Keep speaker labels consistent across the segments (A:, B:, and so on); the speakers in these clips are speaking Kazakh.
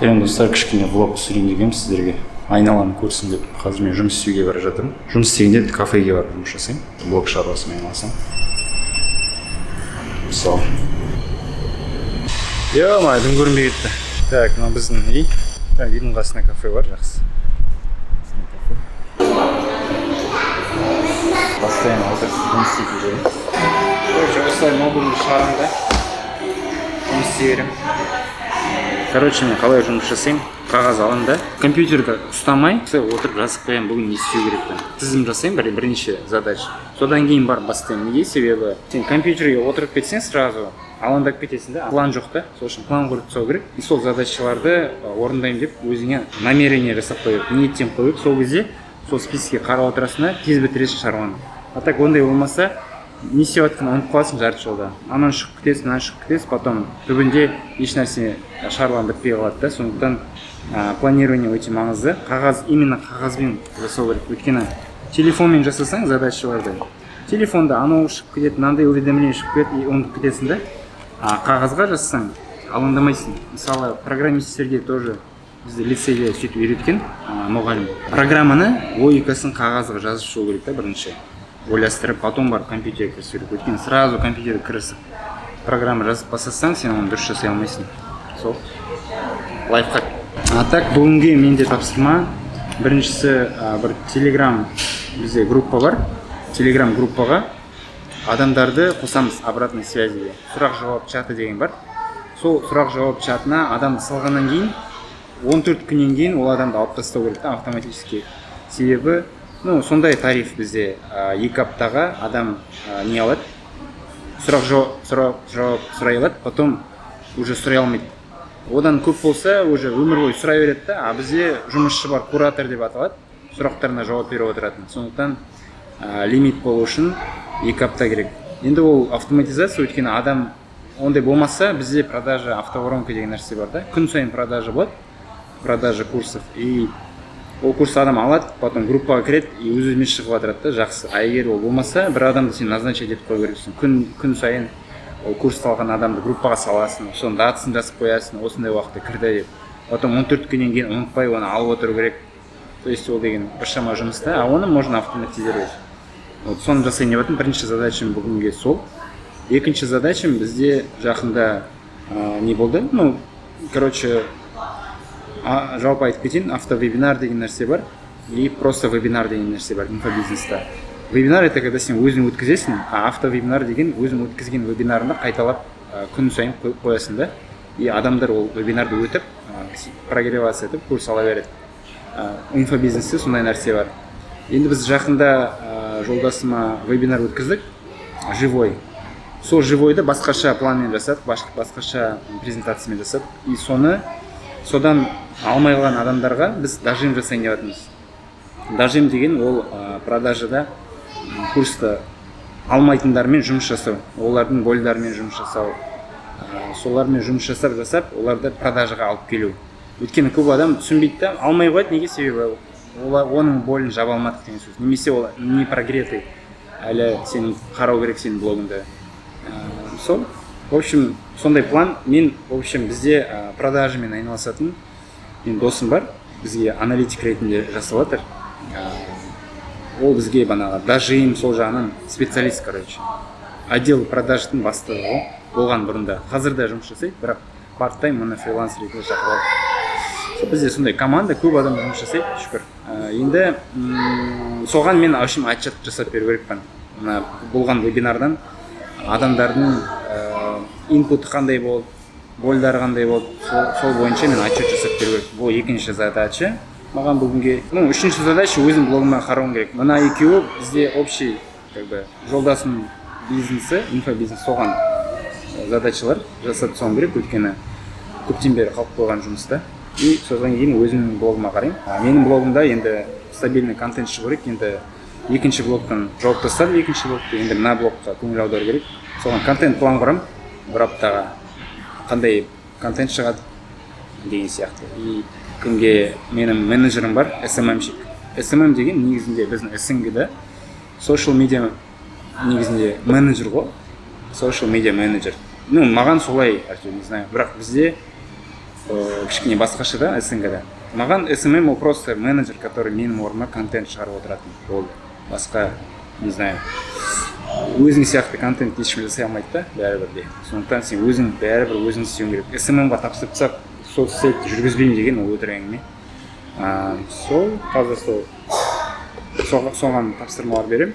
A: Сәлем достар, кішкене влог түсірейін дегенмін сіздерге. Айналаны көрсін деп, қазір мен жұмыс істеуге бара жатырмын. Жұмыс істегенде кафеге барып жұмыс жасаймын. Блог шаруасымен айналысамын. Мысалы. Дым көрінбей кетті. Так, мына біздің үй. Үйдің қасында кафе бар, жақсы. Постоянно отырып жұмыс істейтін жерім. Осылай мобильді шығарамын да. Жұмыс істеймін. Короче, мен қалай жұмыс жасаймын, қағаз аламын да, компьютерді ұстамай, отырып жазып қоямын, бүгін не істеу керек та. Тізім жасаймын, бірнеше задач. Содан кейін барып бастаймын. Неге? Себебі сен компьютерге отырып кетсең, сразу алаңдап кетесің да, план жоқ та. Сол үшін план құрып тастау керек. И сол задачаларды орындаймын деп өзіңе намерение жасап қою керек, ниеттен қою керек. Сол кезде сол списокке қарап отырасың да, тез бітіресің шаруаны. А так ондай болмаса, не істеп жатқанын ұмытып қаласың жарты жолда. Анан шығып кетесің, мынан шығып кетесің, потом түбінде еш нәрсе шаруаң бітпей қалады да. Сондықтан планирование өте маңызды. Қағаз, именно қағазбен жасау керек. Өйткені телефонмен жасасаң задачаларды, телефонда анау шығып кетеді, мынандай уведомление шығып кетеді, и ұмытып кетесің да. Қағазға жазсаң алаңдамайсың. Мысалы, программисттерге тоже бізде лицейде сөйтіп үйреткен мұғалім. Программаны логикасын қағазға жазып шығу керек та бірінші. Ойластырып, потом барып компьютерге кірісу керек. Өйткені сразу компьютерге кірісіп программа жазып басасаң, сен оны дұрыс жасай алмайсың. Сол лайфхак. А так бүгінге менде тапсырма. Біріншісі бір телеграм бізде группа бар. Телеграм группаға адамдарды қосамыз обратной связиге. Сұрақ-жауап чаты деген бар. Сол сұрақ-жауап чатына адамды салғаннан кейін 14 күннен кейін ол адамды алып тастау керек та автоматически. Себебі сондай тариф бізде 2 аптаға адам не алады, сұрақ-жауап сұрай алады, потом уже сұрай алмайды. Одан көп болса, уже өмір бойы сұрай береді да, а бізде жұмысшы бар, куратор деп аталады, сұрақтарына жауап беріп отыратын. Сондықтан лимит болу үшін 2 апта керек. Енді ол автоматизация, өйткені адам ондай болмаса, бізде продажа автоворонка деген нәрсе бар да, күн сайын продажа болады, продажа курсов, и ол курс адам алады, потом группаға кіреді и өз-өзімен шығып отырады да, жақсы. А егер ол болмаса, бір адамды сен назначить етіп қою керексің. Күн сайын ол курс алған адамды группаға саласың, соның датасын жазып қоясың, осындай уақытта кірді деп. Потом 14 күннен кейін ұмытпай оны алып отыру керек. То есть ол деген біршама жұмыс та, а оны можно автоматизировать. Вот соны жасайын деп жатырмын. Бірінші задачам бүгінге сол. Екінші задачам бізде жақында не болды? Короче, жалпы айтып кетейін, автовебинар деген нәрсе бар и просто вебинар деген нәрсе бар инфобизнеста. Вебинар это когда сен өзің өткізесің, а автовебинар деген өзің өткізген вебинарында қайталап күн сайын қоясың да, и адамдар ол вебинарды өтіп прогревация етіп курс ала береді. Инфобизнесте сондай нәрсе бар. Енді біз жақында жолдасыма вебинар өткіздік, живой. Сол живойды басқаша планмен жасадық, басқаша презентациямен жасадық, и содан алмай қалған адамдарға біз дожим жасайын деп жатырмыз. Дожим деген ол продажада курсты алмайтындармен жұмыс жасау, олардың больдарымен жұмыс жасау, солармен жұмыс жасап, оларды продажаға алып келу. Өйткені көп адам түсінбейді да, алмай қойды, неге? Себебі оның болін жаба алмадық деген сөз. Немесе ол не прогретый, әлі сен қарау керек сенің блогыңда. Сол. В общем, сондай план. Мен, в общем, бізде продажамен айналысатын мен досым бар. Бізге аналитик ретінде жасап жатыр. Ол бізге дожим сол жағынан специалист, короче. Отдел продажтың бастығы болған бұрында. Қазір де жұмыс жасайды, бірақ part-time мұны фриланс ретінде шақырып алды. Бізде сондай команда, көп адам жұмыс жасайды, шүкір. Енді соған мен отчет жасап беру керекпін. Болған вебинардан адамдардың инпут қандай болды, больдары қандай болды, сол бойынша мен отчет жасап беру керек. Бұл екінші задача маған бүгінге. Үшінші задача өзім блогыма қарауым керек. Мына екеуі бізде общий, жолдасым бизнесі, инфобизнес, соған задачалар жасап тастауым керек, өйткені көптен бері қалып қойған жұмыста. И содан кейін өзімнің блогыма қараймын. Менің блогымда енді стабильный контент шығу керек. Енді екінші блогтан жауып тастадым, екінші блогты, енді мына блогқа көңіл аудару керек. Соған контент план құрамын, бір аптаға қандай контент шығады деген сияқты. И күнге менің менеджерім бар, SMM-шік. SMM деген негізінде біздің SNG-да social media негізінде менеджер ғой, social media менеджер. Маған солай, не знаю, бірақ бізде кішкене басқаша да СНГ-да. Маған SMM ол просто менеджер, который менің орныма контент шығарып отыратын. Ол басқа, не знаю, өзің сияқты контент ешкім жасай алмайды да, бәрібір де. Сондықтан сен өзің бәрібір өзің істеуің керек. SMM-ға тапсырсақ, соцсетті жүргізбеймін деген ол өтірік әңгіме. Сол қазір соған тапсырмалар беремін.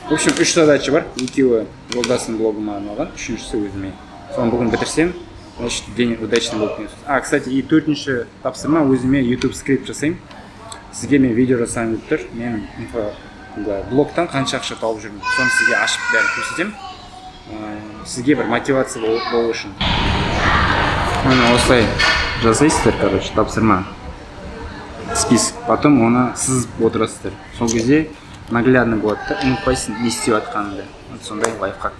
A: В общем, 3 задача бар. Екеуі жолдасының блогыма арналған, үшіншісі өзіме. Соны бүгін бітірсем, значит, день удачный болып кетеді. Кстати, и 4-ші тапсырма өзіме YouTube скрипт жасаймын. Сізге мен видео жасаймын деп тұр. Мен блогтан қанша ақша тауып жүрмін. Соны сізге ашып бәрін көрсетемін. Сізге бір мотивация болу үшін. Оны осылай жасайсыздар, короче, тапсырма. Список. Потом оны сызып отырасыздар. Сол кезде наглядно болады да, ұмытпайсың не істеп жатқаныңды. Сондай лайфхак.